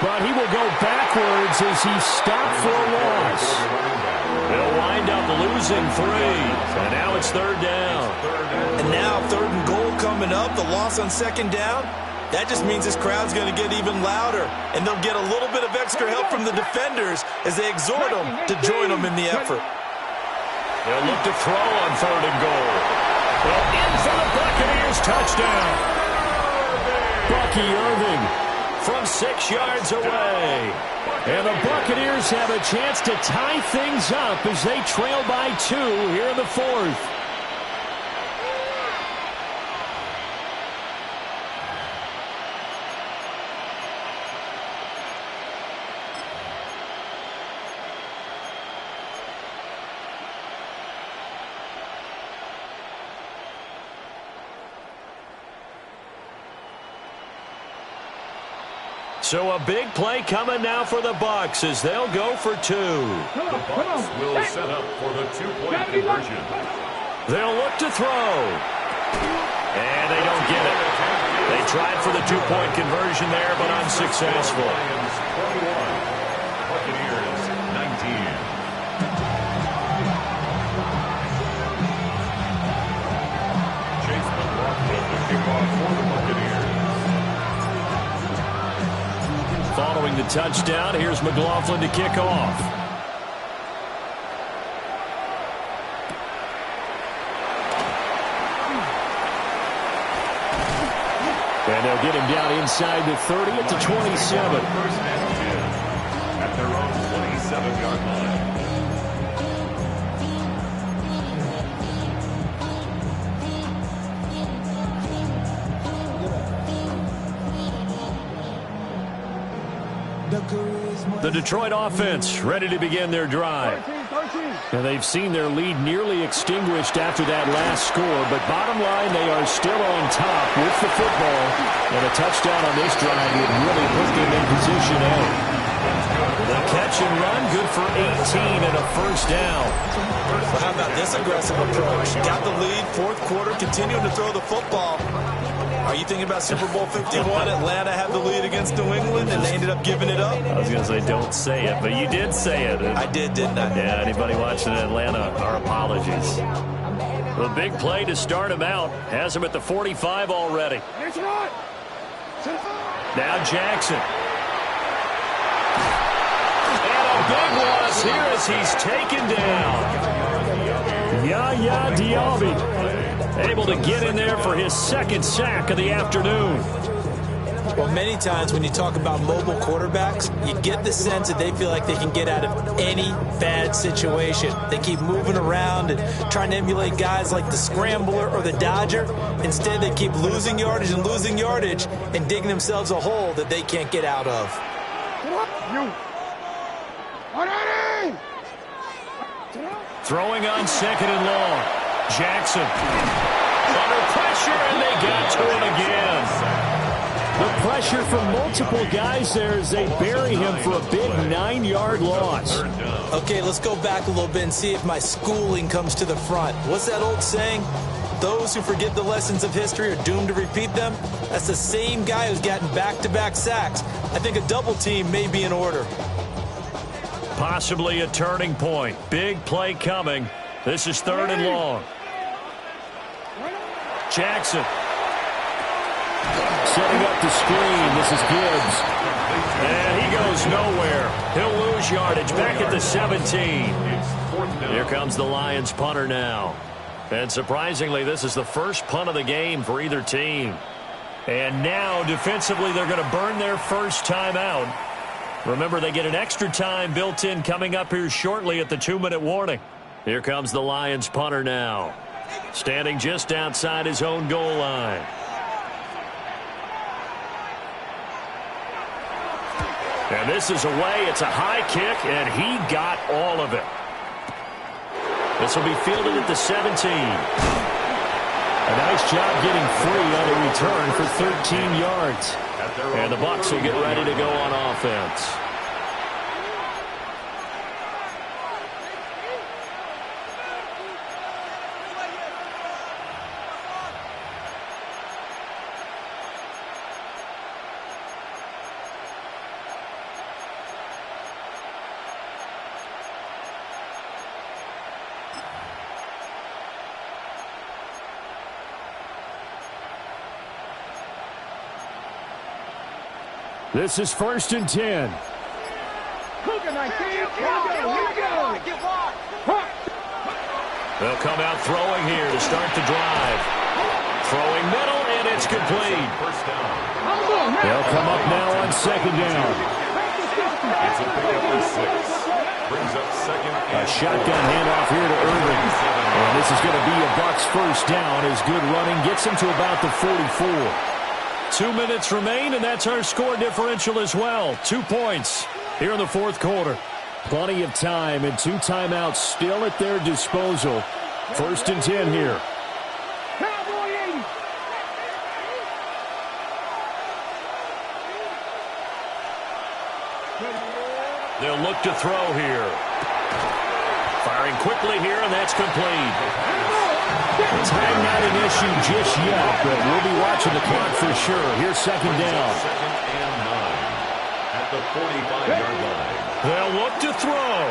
[SPEAKER 2] But he will go backwards as he stopped for a loss. They'll wind up losing 3. And now it's 3rd down.
[SPEAKER 5] And now 3rd and goal coming up. The loss on 2nd down. That just means this crowd's going to get even louder, and they'll get a little bit of extra help from the defenders as they exhort them to join them in the effort.
[SPEAKER 2] They'll look to throw on 3rd and goal. Well, in for the Buccaneers, touchdown. Bucky Irving from 6 yards away. And the Buccaneers have a chance to tie things up as they trail by 2 here in the 4th. So a big play coming now for the Bucs as they'll go for 2.
[SPEAKER 3] The Bucs will set up for the 2-point conversion.
[SPEAKER 2] They'll look to throw. And they don't get it. tried for the two-point conversion there, but unsuccessful.
[SPEAKER 3] Lions 21, Buccaneers 19. Chase McLaughlin to kick off for the Buccaneers.
[SPEAKER 2] Following the touchdown, here's McLaughlin to kick off. And they'll get him down inside the 30 at the 27.
[SPEAKER 3] First and 10 at their own 27-yard line.
[SPEAKER 2] The Detroit offense ready to begin their drive. And they've seen their lead nearly extinguished after that last score, but bottom line, they are still on top with the football. And a touchdown on this drive would really put them in position A. The catch and run, good for 18 and a first down.
[SPEAKER 5] Well, how about this aggressive approach? Got the lead, fourth quarter, continuing to throw the football. Are you thinking about Super Bowl 51? Atlanta had the lead against New England, and they ended up giving it up?
[SPEAKER 2] I was going to say, don't say it, but you did say it.
[SPEAKER 5] I did, didn't I?
[SPEAKER 2] Yeah, anybody watching Atlanta, our apologies. The big play to start him out has him at the 45 already. Now Jackson. And a big loss here as he's taken down. Yaya Diaby able to get in there for his second sack of the afternoon.
[SPEAKER 5] Well, many times when you talk about mobile quarterbacks, you get the sense that they feel like they can get out of any bad situation. They keep moving around and trying to emulate guys like the Scrambler or the Dodger. Instead, they keep losing yardage and digging themselves a hole that they can't get out of.
[SPEAKER 2] Throwing on second and long. Jackson under pressure, and they got to him again. The pressure from multiple guys there as they bury him for a big 9-yard loss.
[SPEAKER 5] Okay, let's go back a little bit and see if my schooling comes to the front. What's that old saying? Those who forget the lessons of history are doomed to repeat them. That's the same guy who's gotten back-to-back sacks. I think a double team may be in order.
[SPEAKER 2] Possibly a turning point. Big play coming. This is third and long. Jackson. Setting up the screen. This is Gibbs. And he goes nowhere. He'll lose yardage back at the 17. Here comes the Lions punter now. And surprisingly, this is the first punt of the game for either team. And now, defensively, they're going to burn their first time out. Remember, they get an extra time built in coming up here shortly at the 2-minute warning. Here comes the Lions punter now. Standing just outside his own goal line. And this is away. It's a high kick, and he got all of it. This will be fielded at the 17. A nice job getting free on the return for 13 yards. And the Bucs will get ready to go on offense. This is first and 10. They'll come out throwing here to start the drive. Throwing middle, and it's complete. They'll come up now on second down.
[SPEAKER 3] It's a pickup of 6. Brings up second.
[SPEAKER 2] A shotgun handoff here to Irving. And this is going to be a Bucs first down as good running gets him to about the 44. 2 minutes remain, and that's our score differential as well. 2 points here in the fourth quarter. Plenty of time and 2 timeouts still at their disposal. First and 10 here. They'll look to throw here. Firing quickly here, and that's complete. Time not an issue just yet, but we'll be watching the clock for sure. Here's second down.
[SPEAKER 3] Second and 9 at the 45-yard line.
[SPEAKER 2] They'll look to throw.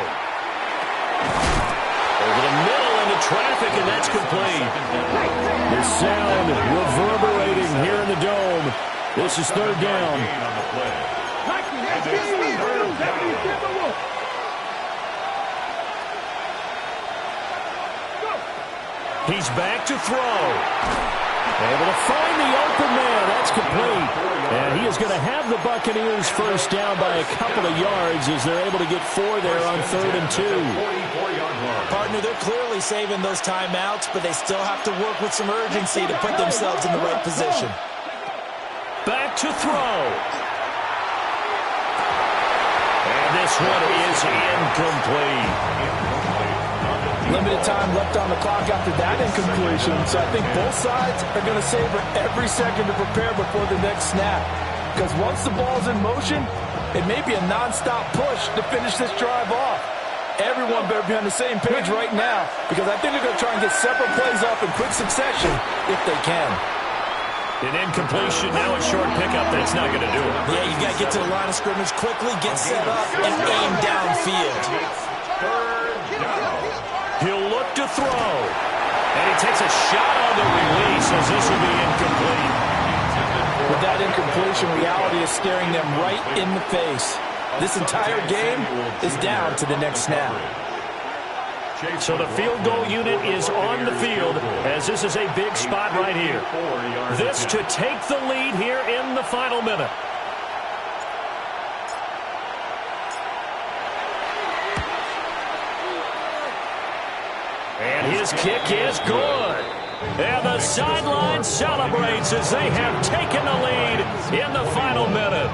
[SPEAKER 2] Over the middle into traffic, and that's complete. The sound reverberating here in the dome. This is third down. He's back to throw. Able to find the open man. That's complete. And he is going to have the Buccaneers first down by a couple of yards as they're able to get 4 there on 3rd and 2.
[SPEAKER 5] Partner, they're clearly saving those timeouts, but they still have to work with some urgency to put themselves in the right position.
[SPEAKER 2] Back to throw. And this one is incomplete.
[SPEAKER 5] Limited time left on the clock after that incompletion, so I think both sides are going to savor every second to prepare before the next snap. Because once the ball's in motion, it may be a nonstop push to finish this drive off. Everyone better be on the same page right now, because I think they're going to try and get several plays off in quick succession if they can.
[SPEAKER 2] An incompletion, now a short pickup. That's not going to do it.
[SPEAKER 5] Yeah, you got to get to the line of scrimmage quickly, get set up, and aim downfield.
[SPEAKER 2] He'll look to throw. And he takes a shot on the release as this will be incomplete.
[SPEAKER 5] With that incompletion, reality is staring them right in the face. This entire game is down to the next snap.
[SPEAKER 2] So the field goal unit is on the field as this is a big spot right here. This to take the lead here in the final minute. And his kick is good. And the sideline celebrates as they have taken the lead in the final minute.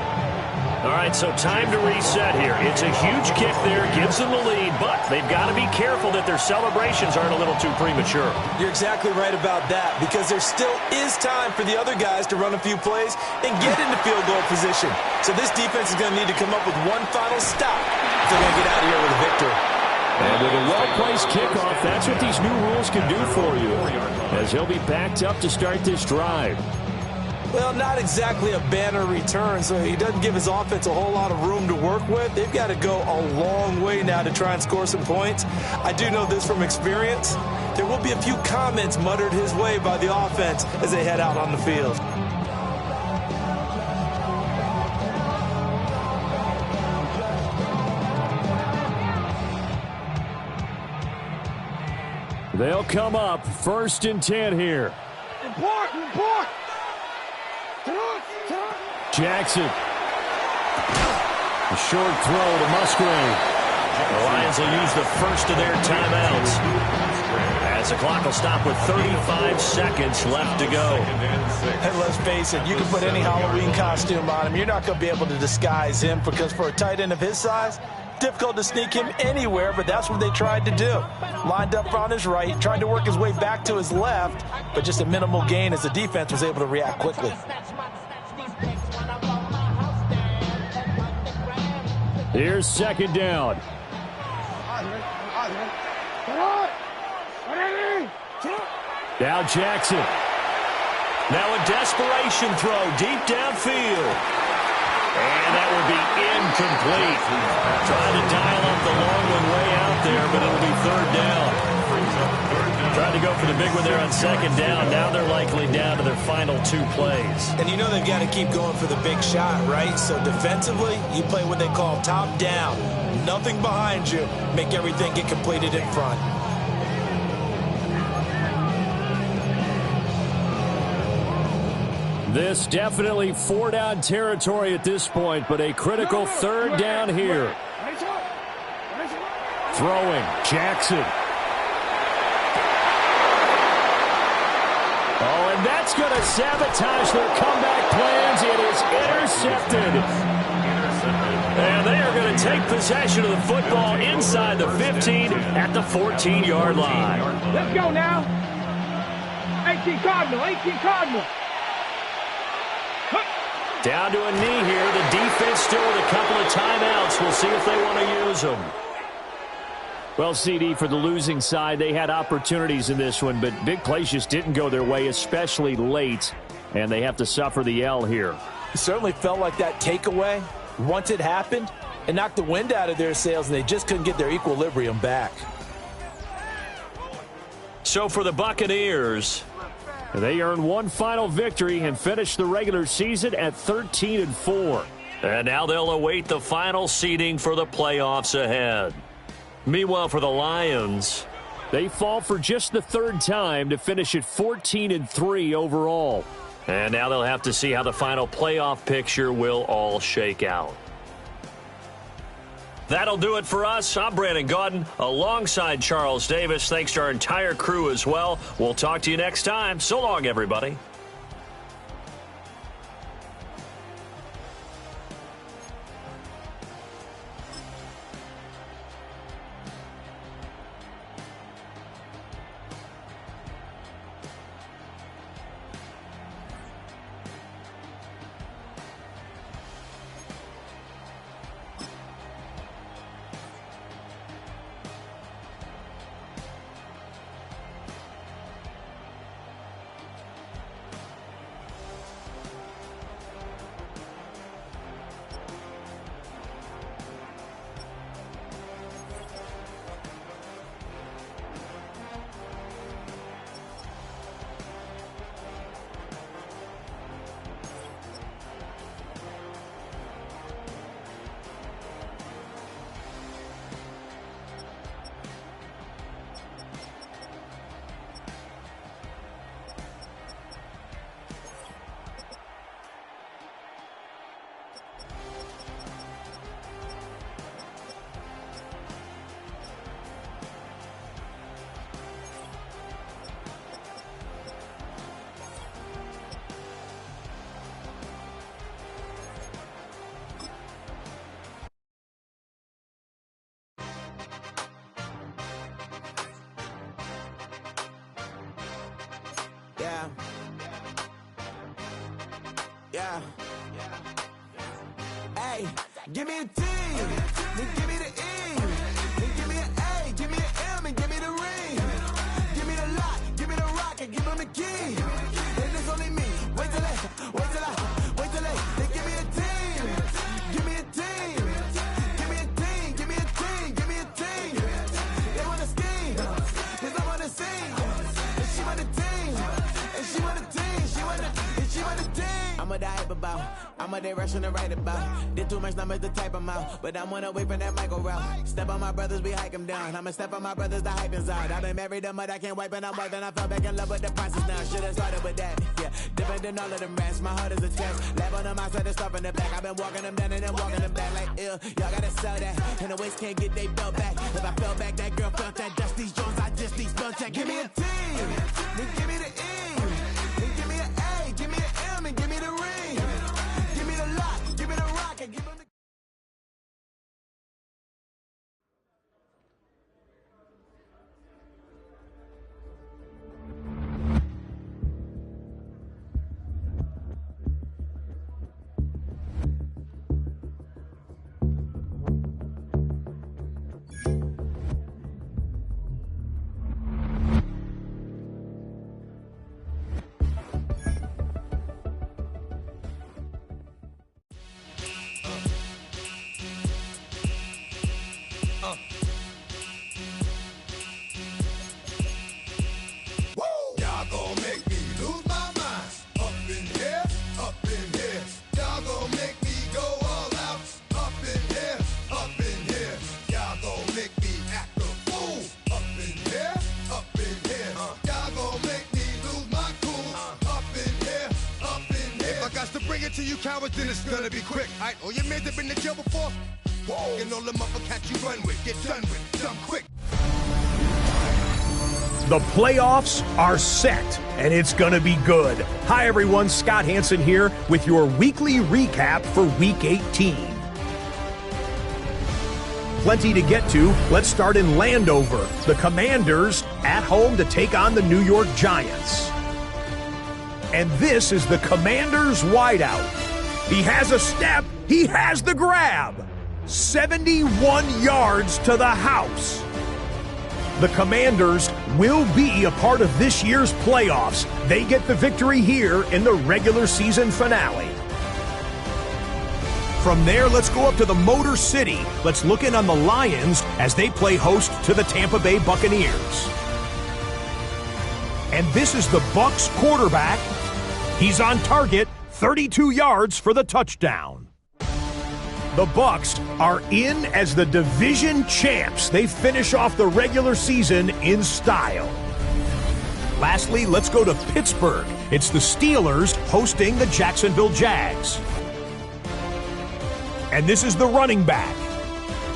[SPEAKER 2] All right, so time to reset here. It's a huge kick there, gives them the lead, but they've got to be careful that their celebrations aren't a little too premature.
[SPEAKER 5] You're exactly right about that, because there still is time for the other guys to run a few plays and get into field goal position. So this defense is going to need to come up with one final stop if they're going to get out of here with a victory.
[SPEAKER 2] And with a well-placed kickoff, that's what these new rules can do for you, as he'll be backed up to start this drive.
[SPEAKER 5] Well, not exactly a banner return, so he doesn't give his offense a whole lot of room to work with. They've got to go a long way now to try and score some points. I do know this from experience. There will be a few comments muttered his way by the offense as they head out on the field.
[SPEAKER 2] They'll come up 1st and 10 here.
[SPEAKER 4] Report!
[SPEAKER 2] Jackson. A short throw to Musgrave. The Lions will use the first of their timeouts, as the clock will stop with 35 seconds left to go.
[SPEAKER 5] And let's face it, you can put any Halloween costume on him. You're not going to be able to disguise him, because for a tight end of his size, difficult to sneak him anywhere, but that's what they tried to do. Lined up on his right, tried to work his way back to his left, but just a minimal gain as the defense was able to react quickly.
[SPEAKER 2] Here's second down. Now Jackson. Now a desperation throw deep downfield. And that will be incomplete. Trying to dial up the long one way out there, but it'll be third down. Trying to go for the big one there on second down. Now they're likely down to their final 2 plays.
[SPEAKER 5] And you know they've got to keep going for the big shot, right? So defensively, you play what they call top down. Nothing behind you. Make everything get completed in front.
[SPEAKER 2] This definitely 4-down territory at this point, but a critical third down here. Throwing, Jackson. Oh, and that's going to sabotage their comeback plans. It is intercepted. And they are going to take possession of the football inside the 15 at the 14-yard line.
[SPEAKER 4] Let's go now. 18 Cardinal.
[SPEAKER 2] Down to a knee here. The defense still with a couple of timeouts. We'll see if they want to use them. Well, CD, for the losing side, they had opportunities in this one, but big plays just didn't go their way, especially late, and they have to suffer the L here.
[SPEAKER 5] It certainly felt like that takeaway, once it happened, it knocked the wind out of their sails, and they just couldn't get their equilibrium back.
[SPEAKER 2] So for the Buccaneers, they earned one final victory and finished the regular season at 13-4. And now they'll await the final seeding for the playoffs ahead. Meanwhile, for the Lions, they fall for just the third time to finish at 14-3 overall. And now they'll have to see how the final playoff picture will all shake out. That'll do it for us. I'm Brandon Gaudin alongside Charles Davis. Thanks to our entire crew as well. We'll talk to you next time. So long, everybody.
[SPEAKER 7] Yeah. Hey, give me a T, then give me the E, then give me an A, give me an M, and give me the ring. Give me the lock, give me the rock, and give them the key. Then it's only me. Wait till they give me a team. Give me a team. Give me a team. Give me a team. Give me a team. They want to scheme, 'cause I'm on the scene. And she want the team. And she want the team. She want the team. I'm a die hype about. I'm a day rushing to write about. Did too much numbers to type them out. But I'm one away from that Michael route. Step on my brothers, we hike them down. I'ma step on my brothers, the hype inside. I've been married to mud, I can't wipe and I'm wiping. I fell back in love with the process now. Should've started with that. Yeah, different than all of them rats. My heart is a test. Lab on them outside, the stuff in the back. I've been walking them down and then walking them back like ill. Y'all gotta sell that. And the waist can't get they belt back. If I fell back, that girl felt that. Dust these Jones, I just these spell check. Give me a T, then give me the E, then give me an A, give me an M, and give me the ring. Give me the lock, give me the rock, and give them the...
[SPEAKER 1] To you cowards, then it's gonna be quick. Alright, all your men have been to jail before. Whoa. And all the motherfuckers you run with, get done with, done quick.
[SPEAKER 8] The playoffs are set, and it's gonna be good. Hi everyone, Scott Hansen here with your weekly recap for Week 18. Plenty to get to. Let's start in Landover. The Commanders at home to take on the New York Giants. And this is the Commanders' wideout. He has a step. He has the grab. 71 yards to the house. The Commanders will be a part of this year's playoffs. They get the victory here in the regular season finale. From there, let's go up to the Motor City. Let's look in on the Lions as they play host to the Tampa Bay Buccaneers. And this is the Bucs quarterback. He's on target, 32 yards for the touchdown. The Bucs are in as the division champs. They finish off the regular season in style. Lastly, let's go to Pittsburgh. It's the Steelers hosting the Jacksonville Jags. And this is the running back.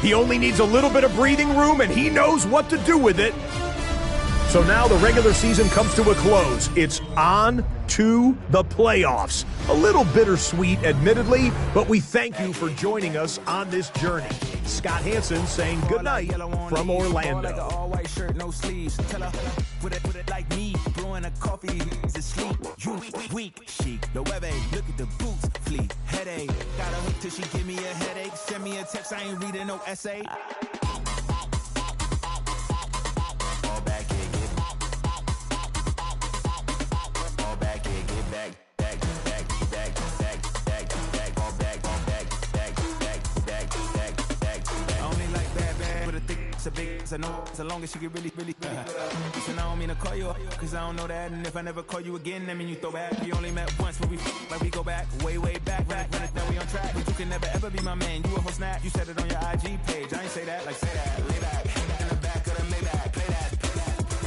[SPEAKER 8] He only needs a little bit of breathing room, and he knows what to do with it. So now the regular season comes to a close. It's on to the playoffs. A little bittersweet, admittedly, but we thank you for joining us on this journey. Scott Hansen saying goodnight from Orlando.
[SPEAKER 7] Like an all-white shirt, no sleeves. Tell her, put it like me. Blowing a coffee, is asleep. You weak, chic. The web, look at the boots, fleet. Headache, got a hook till she give me a headache. Send me a text, I ain't reading no essay. I know so long as she get really good. Listen, I don't mean to call you up, cause I don't know that. And if I never call you again, that mean you throw back. We only met once, but we go back, way back. When it's now we on track. But you can never ever be my man. You a whole snap, you said it on your IG page. I ain't say that, like say that. Lay back, in the back of the Maybach. Play that.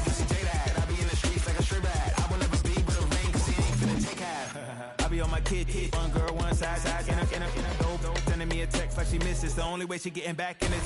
[SPEAKER 7] You see J that, I be in the streets like a strip rat. I will never be with a ring, cause he ain't finna take half. I be on my kid, one girl, one side, in a dope. Sending me a text like she misses. The only way she getting back in it.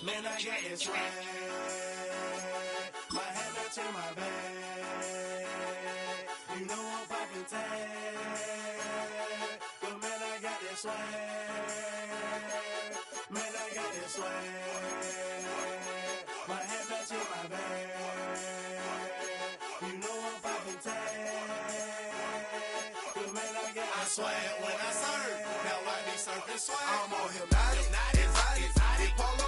[SPEAKER 9] Man, I got this swag. My head up to my bag. You know I'm poppin' tag. But man, I got this swag. Man, I got this swag. My head up to my bag. You know I'm poppin' tag. But man, I got this swag when I surf. Now I be surfing swag. I'm on hypnotic, exotic, polo.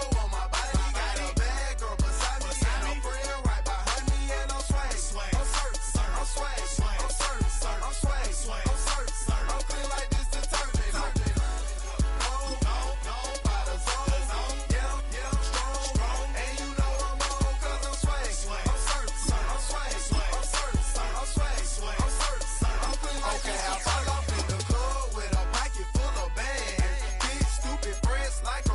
[SPEAKER 9] Like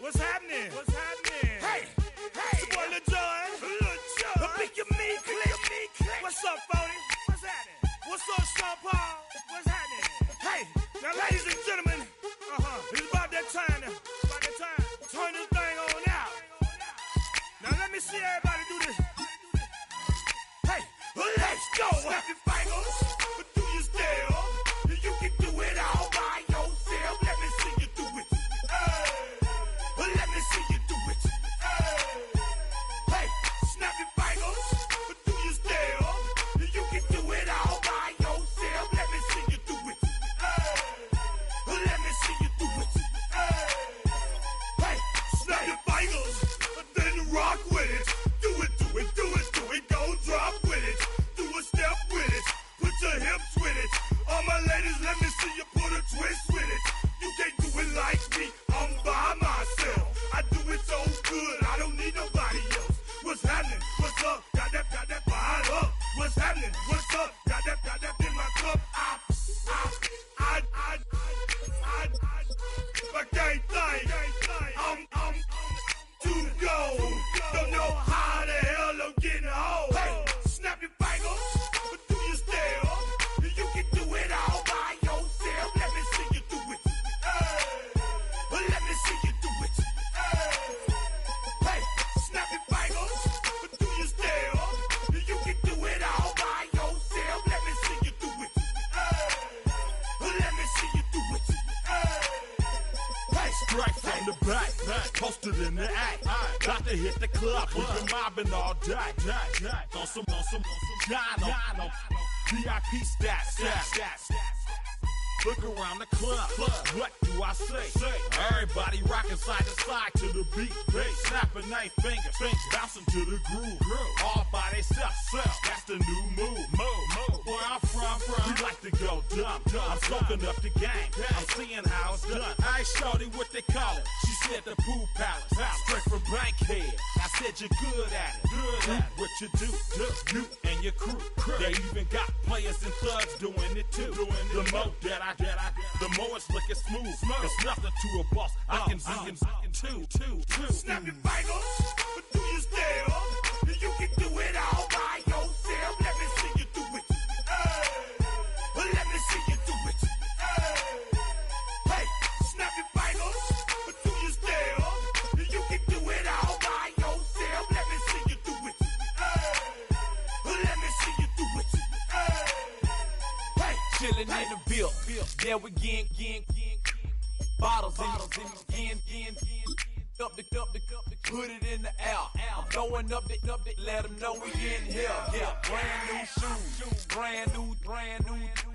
[SPEAKER 9] What's happening? What's happening? Hey, it's your boy Lil Jon. The Pick Your Me Click. What's up, Phony? What's happening? What's up, Sean Paul? What's happening? Hey, now ladies and gentlemen, it's about that time now. About that time. Turn this thing on out. Now let me see everybody do this. Hey, let's go. Happy fingers, but do you still? You can do it all by yourself. Let me see you do it. Let me see you do it. Hey, snap your fingers, but do you still? You can do it all by yourself. Let me see you do it. Let me see you do it. Hey, snap your fingers, then rock with it. Do it, do it, do it, do it. Go drop with it. Do a step with it. Put your hips with it. All my ladies, let me see you put a twist with it. You can't do it like me. I'm by myself. I do it so good. I don't need nobody else. What's happening? What's up? Got that fired up. What's happening? What's up? Got that in my cup. I can't think. I'm too go. Don't know how the hell I'm getting home. Hey, snap your fingers, but do you still? You can do it all by yourself. Let me see you do it. Let me see you do it. Hey, snap your fingers, but do you still? You can do it all by yourself. Let me see you do it. Let me see you do it. Hey, straight from the back, posted in the act. Got to hit the club, we've been mobbing all day. On some Jono, VIP stats. Look around the club, what do I say? Everybody rocking side to side to the beat. Snapping their fingers, bouncing to the groove. All by themselves, that's the new move. Where I'm from, we like to go dumb. I'm soaking up the game, I'm seeing how it's done. I ain't shorty what they call it. She said the Pool Palace, straight from Bankhead. I said you're good at it. What you do, you and your crew. They even got players and thugs doing it too. The more that I the more it's looking smooth. It's nothing to a boss. I can two. Snap your fingers, but do you still? You can do it all by yourself. Let me see you do it. Let me see you do it. Hey, snap your fingers, but do you still? You can do it all by yourself. Let me see you do it. Let me see you do it. Hey, chillin' in the bill. Yeah, we getting bottles in up the put it in the air. I'm throwing up the let them know we in here. Yeah, brand new shoes, brand new.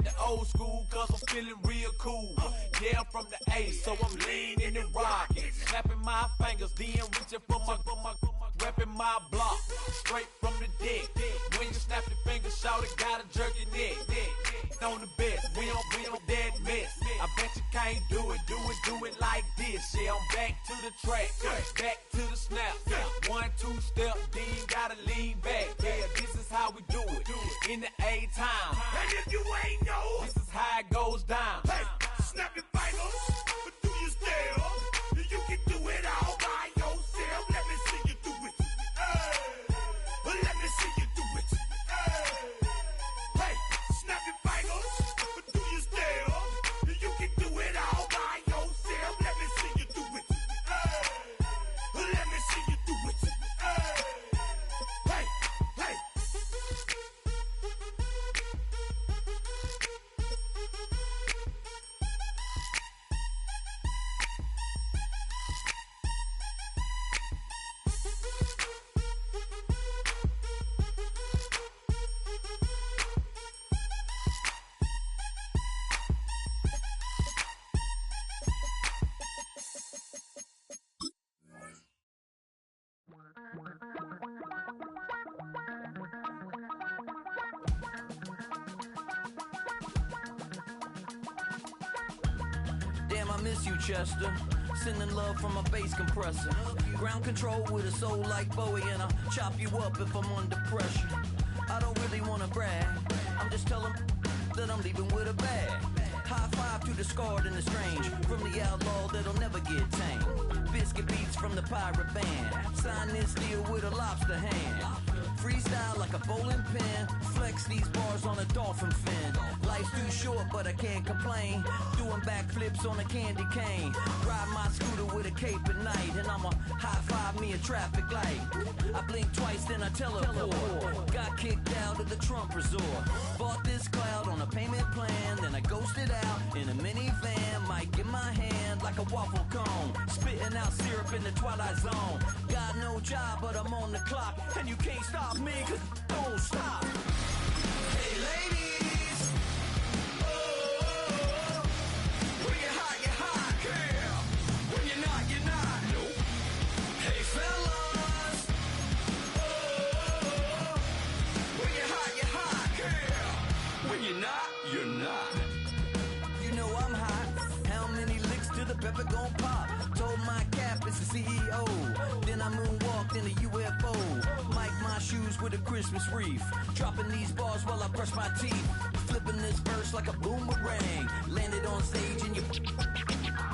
[SPEAKER 9] The old school, cause I'm feeling real cool. Yeah, I'm from the A, so I'm leaning and rocking. Snapping my fingers, then reaching for my repping my block. Straight from the deck. When you snap your fingers, shout it, gotta jerk your neck. On the best, we don't that mess. I bet you can't do it like this. Yeah, I'm back to the track, back to the snap. 1, 2 step, then you gotta lean back. Yeah, this is how we do it in the A time. And if you ain't know, this is how it goes down. Hey, snap your fingers, but do you still? You can do it all by yourself. Let me see you do it. Let me see you do it. Hey, snap your fingers, but do you still? You can do it all by yourself. Let me see you do it. Let me see you do it. Hey.
[SPEAKER 10] Damn, I miss you, Chester. Sending love from a bass compressor. Ground control with a soul like Bowie, and I'll chop you up if I'm under pressure. I don't really wanna brag. I'm just telling that I'm leaving with a bag. High five to the scarred and the strange. From the outlaw that'll never get tamed. Biscuit beats from the pirate band. Sign this deal with a lobster hand. Freestyle like a bowling pin. Flex these bars on a dolphin fin. Life's too short, but I can't complain. Doing backflips on a candy cane. Ride my scooter with a cape at night. And I'ma high five me a traffic light. I blink twice, then I teleport. Got kicked out of the Trump resort. Bought this cloud on a payment plan. Then I ghosted out in a minivan. Mic in my hand like a waffle cone. Spitting out syrup in the twilight zone. Got no job, but I'm on the clock. And you can't stop me, cause don't stop. Hey ladies, oh, when you're hot, girl. When you're not, nope. Hey fellas, oh, when you're hot, girl. When you're not, you're not. You know I'm hot. How many licks till the pepper gon' pop? Told my cap it's the CEO. Then I moonwalked in a UFO. Mic my shoes with a Christmas wreath. Dropping these bars while I brush my teeth. Flipping this verse like a boomerang. Landed on stage in your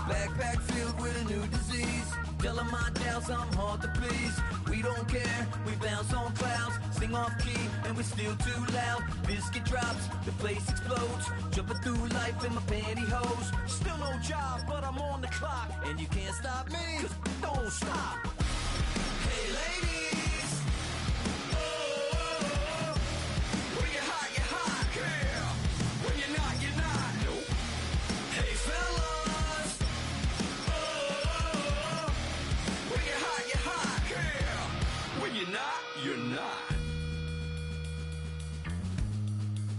[SPEAKER 10] backpack filled with a new disease. Telling my doubts I'm hard to please. We don't care, we bounce on clouds. Sing off key and we're still too loud. Biscuit drops, the place explodes. Jumping through life in my pantyhose. Still no job, but I'm on the clock. And you can't stop me, cause don't stop. Hey ladies, oh, when you're hot, girl. When you're not, nope. Hey fellas, oh, when you're hot, girl. When you're not, you're not.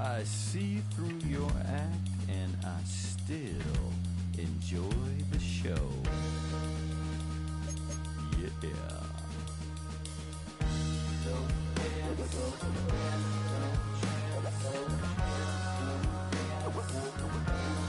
[SPEAKER 10] I see through your act and I still enjoy the show. Yeah. So